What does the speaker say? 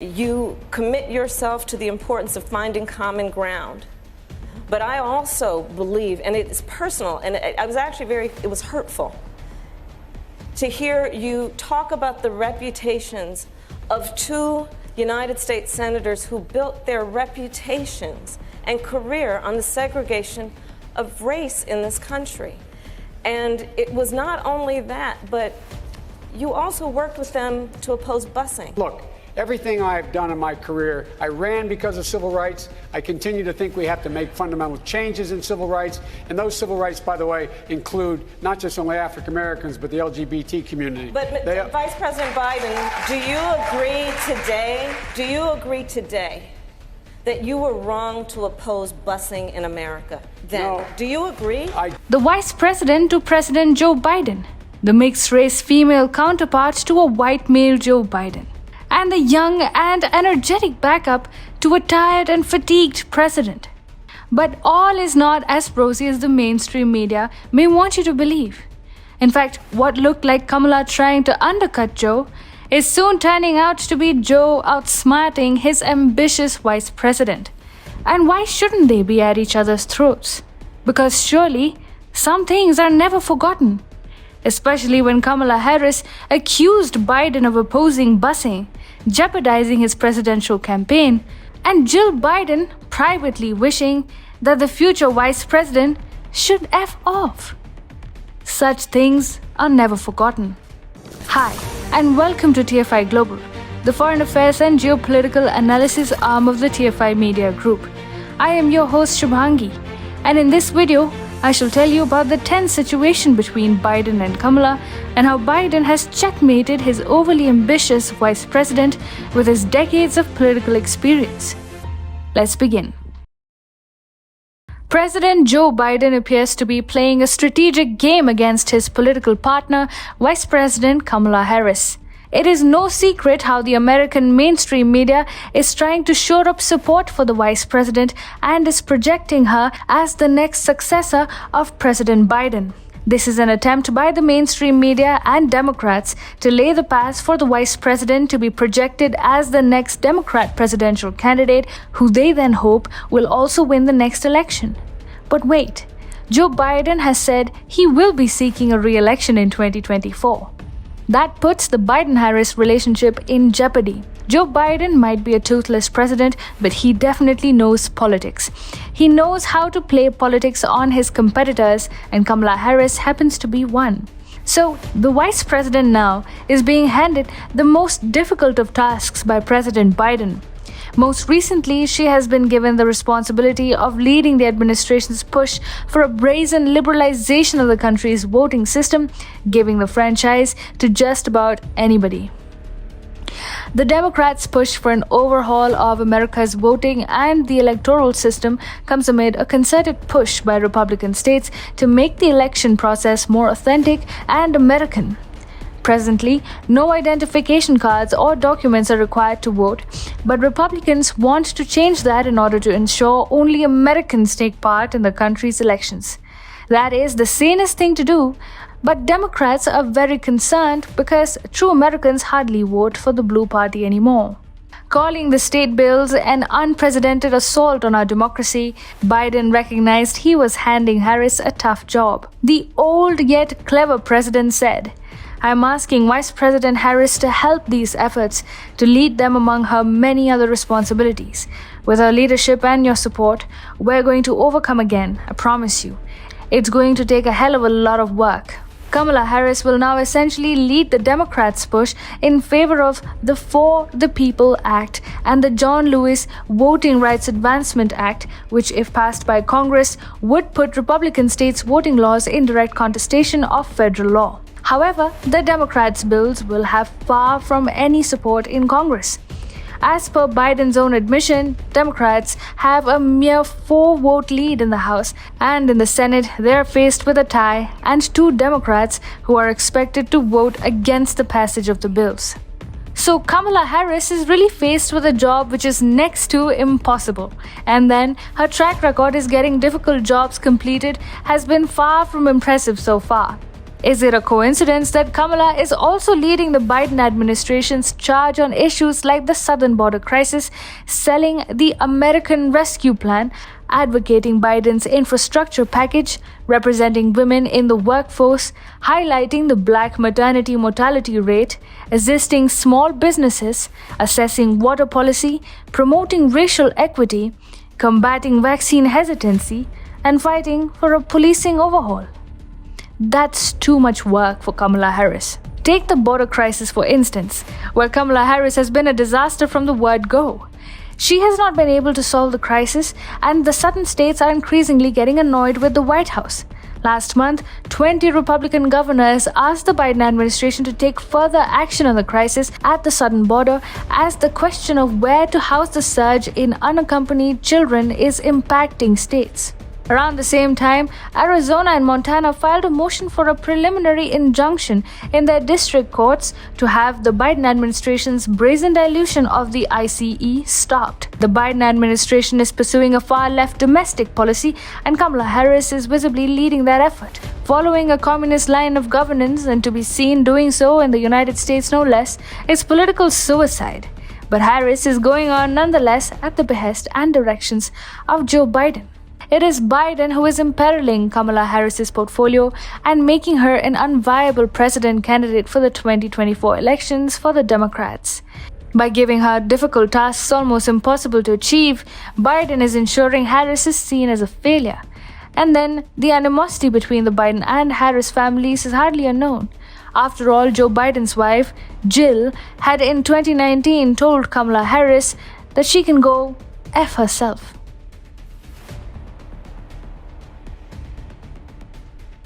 You commit yourself to the importance of finding common ground. But I also believe, and it's personal, and I was actually it was hurtful to hear you talk about the reputations of two United States senators who built their reputations and career on the segregation of race in this country. And it was not only that, but you also worked with them to oppose busing. Look, everything I've done in my career, I ran because of civil rights. I continue to think we have to make fundamental changes in civil rights. And those civil rights, by the way, include not just only African Americans, but the LGBT community. But Vice President Biden, do you agree today that you were wrong to oppose busing in America then? No. Do you agree? The Vice President to President Joe Biden, the mixed-race female counterpart to a white male Joe Biden, and the young and energetic backup to a tired and fatigued president. But all is not as rosy as the mainstream media may want you to believe. In fact, what looked like Kamala trying to undercut Joe is soon turning out to be Joe outsmarting his ambitious vice president. And why shouldn't they be at each other's throats? Because surely some things are never forgotten. Especially when Kamala Harris accused Biden of opposing busing, jeopardizing his presidential campaign, and Jill Biden privately wishing that the future vice president should F off. Such things are never forgotten. Hi, and welcome to TFI Global, the foreign affairs and geopolitical analysis arm of the TFI Media Group. I am your host Shubhangi, and in this video, I shall tell you about the tense situation between Biden and Kamala and how Biden has checkmated his overly ambitious vice president with his decades of political experience. Let's begin. President Joe Biden appears to be playing a strategic game against his political partner, Vice President Kamala Harris. It is no secret how the American mainstream media is trying to shore up support for the vice president and is projecting her as the next successor of President Biden. This is an attempt by the mainstream media and Democrats to lay the path for the vice president to be projected as the next Democrat presidential candidate, who they then hope will also win the next election. But wait, Joe Biden has said he will be seeking a re-election in 2024. That puts the Biden-Harris relationship in jeopardy. Joe Biden might be a toothless president, but he definitely knows politics. He knows how to play politics on his competitors, and Kamala Harris happens to be one. So, the vice president now is being handed the most difficult of tasks by President Biden. Most recently, she has been given the responsibility of leading the administration's push for a brazen liberalization of the country's voting system, giving the franchise to just about anybody. The Democrats' push for an overhaul of America's voting and the electoral system comes amid a concerted push by Republican states to make the election process more authentic and American. Presently, no identification cards or documents are required to vote, but Republicans want to change that in order to ensure only Americans take part in the country's elections. That is the sanest thing to do, but Democrats are very concerned because true Americans hardly vote for the Blue Party anymore. Calling the state bills an unprecedented assault on our democracy, Biden recognized he was handing Harris a tough job. The old yet clever president said, "I'm asking Vice President Harris to help these efforts, to lead them among her many other responsibilities. With her leadership and your support, we're going to overcome again, I promise you. It's going to take a hell of a lot of work." Kamala Harris will now essentially lead the Democrats' push in favor of the For the People Act and the John Lewis Voting Rights Advancement Act, which, if passed by Congress, would put Republican states' voting laws in direct contestation of federal law. However, the Democrats' bills will have far from any support in Congress. As per Biden's own admission, Democrats have a mere 4-vote lead in the House, and in the Senate, they are faced with a tie and 2 Democrats who are expected to vote against the passage of the bills. So Kamala Harris is really faced with a job which is next to impossible. And then her track record is getting difficult jobs completed has been far from impressive so far. Is it a coincidence that Kamala is also leading the Biden administration's charge on issues like the southern border crisis, selling the American Rescue Plan, advocating Biden's infrastructure package, representing women in the workforce, highlighting the black maternity mortality rate, assisting small businesses, assessing water policy, promoting racial equity, combating vaccine hesitancy, and fighting for a policing overhaul? That's too much work for Kamala Harris. Take the border crisis for instance, where Kamala Harris has been a disaster from the word go. She has not been able to solve the crisis, and the southern states are increasingly getting annoyed with the White House. Last month, 20 Republican governors asked the Biden administration to take further action on the crisis at the southern border, as the question of where to house the surge in unaccompanied children is impacting states. Around the same time, Arizona and Montana filed a motion for a preliminary injunction in their district courts to have the Biden administration's brazen dilution of the ICE stopped. The Biden administration is pursuing a far-left domestic policy, and Kamala Harris is visibly leading that effort, following a communist line of governance, and to be seen doing so in the United States no less is political suicide. But Harris is going on nonetheless at the behest and directions of Joe Biden. It is Biden who is imperiling Kamala Harris's portfolio and making her an unviable president candidate for the 2024 elections for the Democrats. By giving her difficult tasks almost impossible to achieve, Biden is ensuring Harris is seen as a failure. And then, the animosity between the Biden and Harris families is hardly unknown. After all, Joe Biden's wife, Jill, had in 2019 told Kamala Harris that she can go F herself.